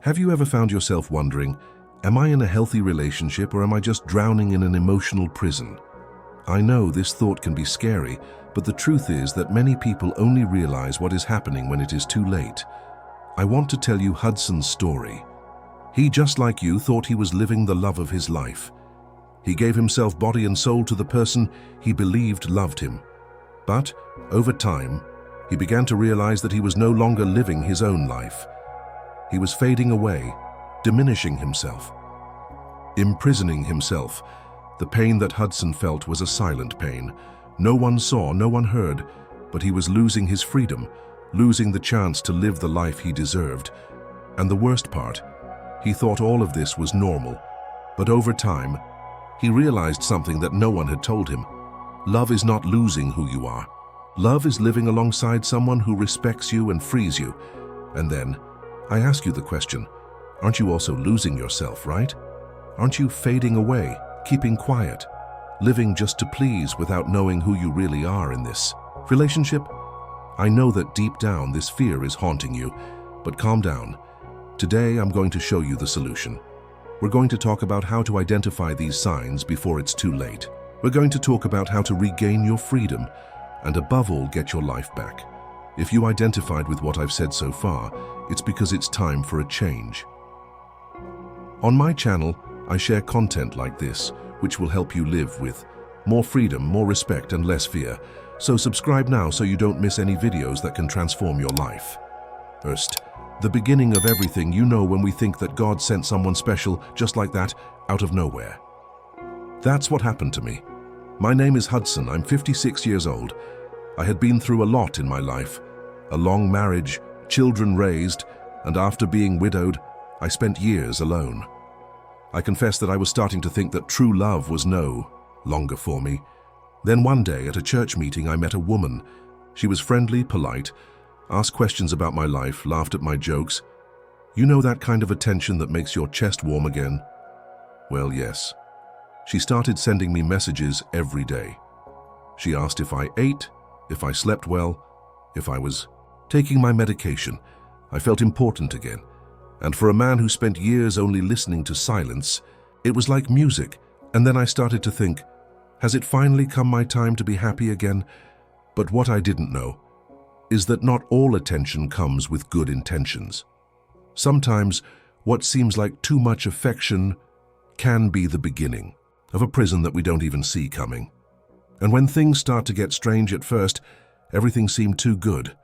Have you ever found yourself wondering, am I in a healthy relationship or am I just drowning in an emotional prison? I know this thought can be scary, but the truth is that many people only realize what is happening when it is too late. I want to tell you Hudson's story. He, just like you, thought he was living the love of his life. He gave himself body and soul to the person he believed loved him. But, over time, he began to realize that he was no longer living his own life. He was fading away, diminishing himself, imprisoning himself. The pain that Hudson felt was a silent pain. No one saw, no one heard, but he was losing his freedom, losing the chance to live the life he deserved. And the worst part, he thought all of this was normal. But over time, he realized something that no one had told him. Love is not losing who you are. Love is living alongside someone who respects you and frees you. And then, I ask you the question, aren't you also losing yourself, right? Aren't you fading away, keeping quiet, living just to please without knowing who you really are in this relationship? I know that deep down this fear is haunting you, but calm down. Today I'm going to show you the solution. We're going to talk about how to identify these signs before it's too late. We're going to talk about how to regain your freedom and above all get your life back. If you identified with what I've said so far, it's because it's time for a change. On my channel, I share content like this, which will help you live with more freedom, more respect, and less fear. So subscribe now so you don't miss any videos that can transform your life. First, the beginning of everything, you know, when we think that God sent someone special just like that, out of nowhere. That's what happened to me. My name is Hudson. I'm 56 years old. I had been through a lot in my life. A long marriage, children raised, and after being widowed, I spent years alone. I confess that I was starting to think that true love was no longer for me. Then one day at a church meeting, I met a woman. She was friendly, polite, asked questions about my life, laughed at my jokes. You know that kind of attention that makes your chest warm again? Well, yes. She started sending me messages every day. She asked if I ate, if I slept well, if I was taking my medication. I felt important again. And for a man who spent years only listening to silence, it was like music. And then I started to think, has it finally come my time to be happy again? But what I didn't know is that not all attention comes with good intentions. Sometimes what seems like too much affection can be the beginning of a prison that we don't even see coming. And when things start to get strange at first, everything seemed too good.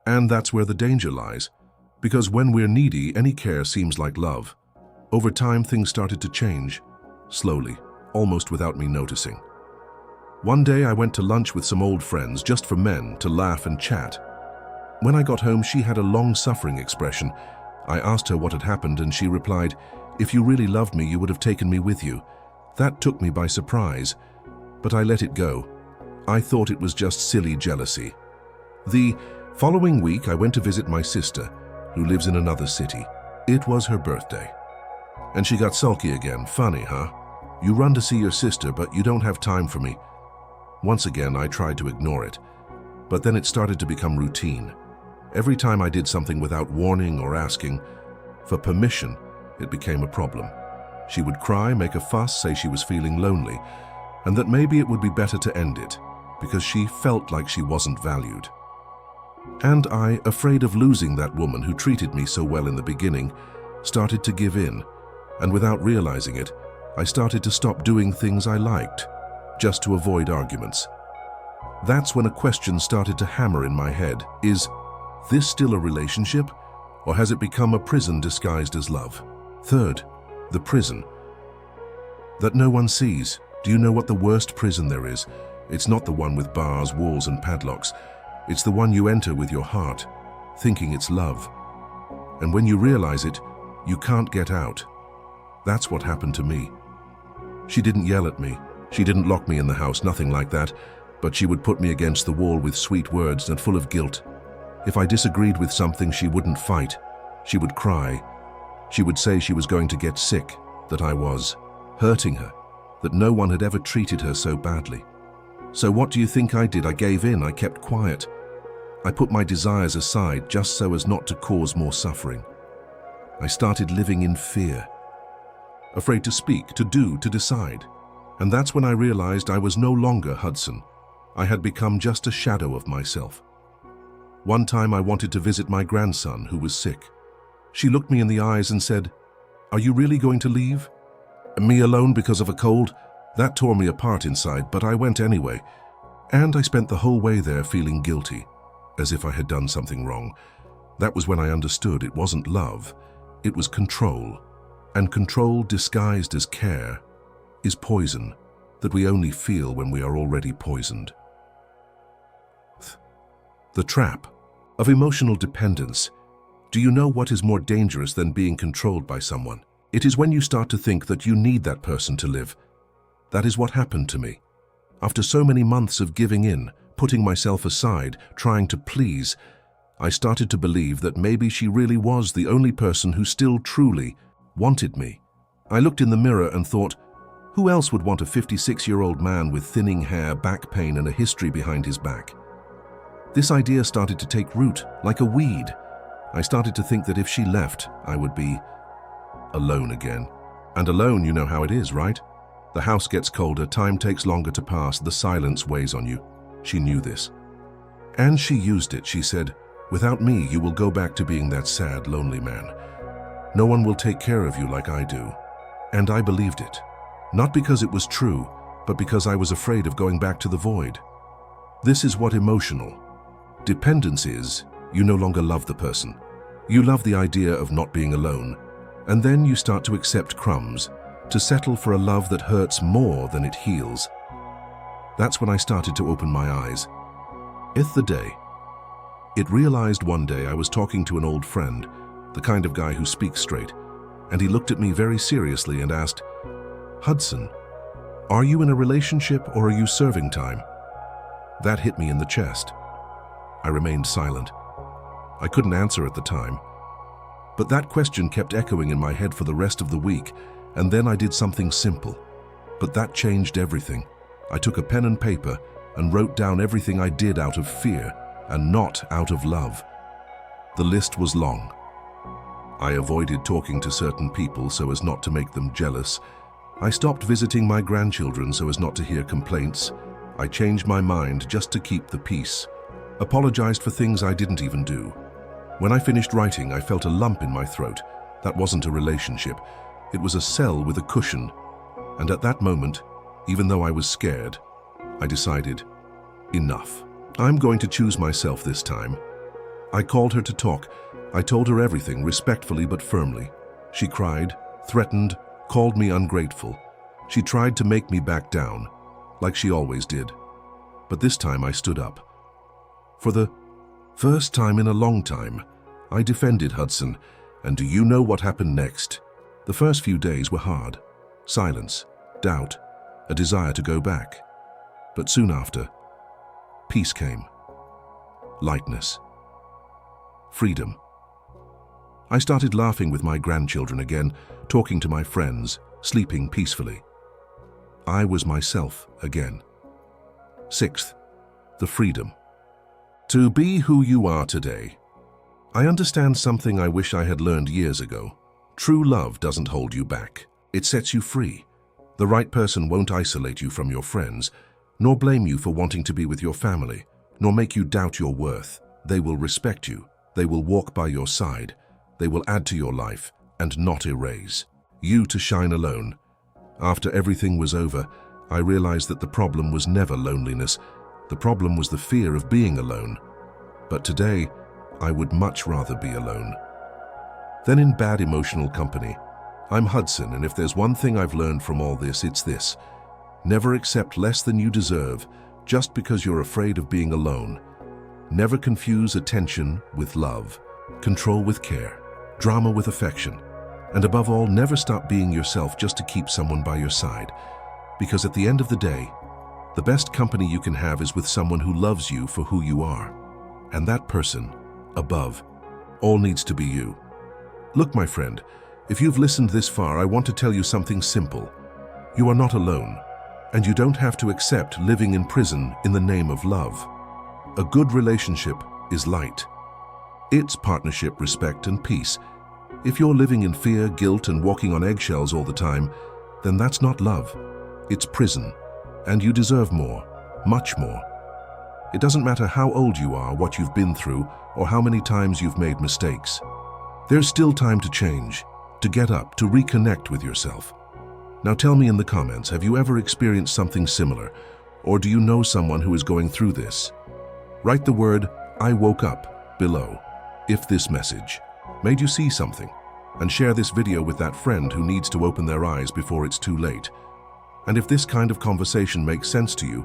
And that's where the danger lies. Because when we're needy, any care seems like love. Over time, things started to change, slowly, almost without me noticing. One day I went to lunch with some old friends, just for men, to laugh and chat. When I got home, she had a long-suffering expression. I asked her what had happened, and she replied, "If you really loved me, you would have taken me with you." That took me by surprise, but I let it go. I thought it was just silly jealousy. The following week, I went to visit my sister, who lives in another city. It was her birthday. And she got sulky again. Funny, huh? You run to see your sister, but you don't have time for me. Once again, I tried to ignore it, but then it started to become routine. Every time I did something without warning or asking for permission, it became a problem. She would cry, make a fuss, say she was feeling lonely, and that maybe it would be better to end it, because she felt like she wasn't valued. And I, afraid of losing that woman who treated me so well in the beginning, started to give in, and without realizing it, I started to stop doing things I liked, just to avoid arguments. That's when a question started to hammer in my head. Is this still a relationship, or has it become a prison disguised as love? Third, the prison that no one sees. Do you know what the worst prison there is? It's not the one with bars, walls, and padlocks. It's the one you enter with your heart, thinking it's love. And when you realize it, you can't get out. That's what happened to me. She didn't yell at me. She didn't lock me in the house, nothing like that. But she would put me against the wall with sweet words and full of guilt. If I disagreed with something, she wouldn't fight. She would cry. She would say she was going to get sick, that I was hurting her, that no one had ever treated her so badly. So what do you think I did? I gave in. I kept quiet. I put my desires aside just so as not to cause more suffering. I started living in fear, afraid to speak, to do, to decide. And that's when I realized I was no longer Hudson. I had become just a shadow of myself. One time I wanted to visit my grandson, who was sick. She looked me in the eyes and said, "Are you really going to leave? Me alone because of a cold?" That tore me apart inside, but I went anyway. And I spent the whole way there feeling guilty, as if I had done something wrong. That was when I understood it wasn't love, it was control. And control disguised as care is poison that we only feel when we are already poisoned. The trap of emotional dependence. Do you know what is more dangerous than being controlled by someone? It is when you start to think that you need that person to live. That is what happened to me. After so many months of giving in, putting myself aside, trying to please, I started to believe that maybe she really was the only person who still truly wanted me. I looked in the mirror and thought, who else would want a 56-year-old man with thinning hair, back pain, and a history behind his back? This idea started to take root like a weed. I started to think that if she left, I would be alone again. And alone, you know how it is, right? The house gets colder, time takes longer to pass, the silence weighs on you. She knew this. And she used it. She said, "Without me, you will go back to being that sad, lonely man. No one will take care of you like I do." And I believed it. Not because it was true, but because I was afraid of going back to the void. This is what emotional dependence is. You no longer love the person. You love the idea of not being alone. And then you start to accept crumbs, to settle for a love that hurts more than it heals. That's when I started to open my eyes. The day. It realized one day I was talking to an old friend, the kind of guy who speaks straight, and he looked at me very seriously and asked, "Hudson, are you in a relationship or are you serving time?" That hit me in the chest. I remained silent. I couldn't answer at the time. But that question kept echoing in my head for the rest of the week, and then I did something simple. But that changed everything. I took a pen and paper and wrote down everything I did out of fear and not out of love. The list was long. I avoided talking to certain people so as not to make them jealous. I stopped visiting my grandchildren so as not to hear complaints. I changed my mind just to keep the peace. Apologized for things I didn't even do. When I finished writing, I felt a lump in my throat. That wasn't a relationship. It was a cell with a cushion. And at that moment, even though I was scared, I decided, enough. I'm going to choose myself this time. I called her to talk. I told her everything, respectfully but firmly. She cried, threatened, called me ungrateful. She tried to make me back down, like she always did. But this time I stood up. For the first time in a long time, I defended Hudson, and do you know what happened next? The first few days were hard. Silence, doubt, a desire to go back. But soon after, peace came. Lightness. Freedom. I started laughing with my grandchildren again, talking to my friends, sleeping peacefully. I was myself again. Sixth, the freedom. To be who you are today. I understand something I wish I had learned years ago. True love doesn't hold you back. It sets you free. The right person won't isolate you from your friends, nor blame you for wanting to be with your family, nor make you doubt your worth. They will respect you. They will walk by your side. They will add to your life and not erase. You to shine alone. After everything was over, I realized that the problem was never loneliness. The problem was the fear of being alone. But today, I would much rather be alone than in bad emotional company. I'm Hudson, and if there's one thing I've learned from all this, it's this. Never accept less than you deserve just because you're afraid of being alone. Never confuse attention with love, control with care, drama with affection, and above all, never stop being yourself just to keep someone by your side. Because at the end of the day, the best company you can have is with someone who loves you for who you are. And that person, above all, needs to be you. Look, my friend, if you've listened this far, I want to tell you something simple. You are not alone, and you don't have to accept living in prison in the name of love. A good relationship is light. It's partnership, respect, and peace. If you're living in fear, guilt, and walking on eggshells all the time, then that's not love. It's prison. And you deserve more, much more. It doesn't matter how old you are, what you've been through, or how many times you've made mistakes. There's still time to change, to get up, to reconnect with yourself. Now tell me in the comments, have you ever experienced something similar? Or do you know someone who is going through this? Write the word, "I woke up," below, if this message made you see something, and share this video with that friend who needs to open their eyes before it's too late. And if this kind of conversation makes sense to you,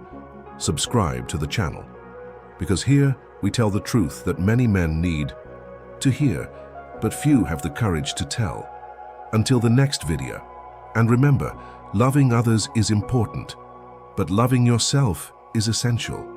subscribe to the channel. Because here we tell the truth that many men need to hear, but few have the courage to tell. Until the next video. And remember, loving others is important, but loving yourself is essential.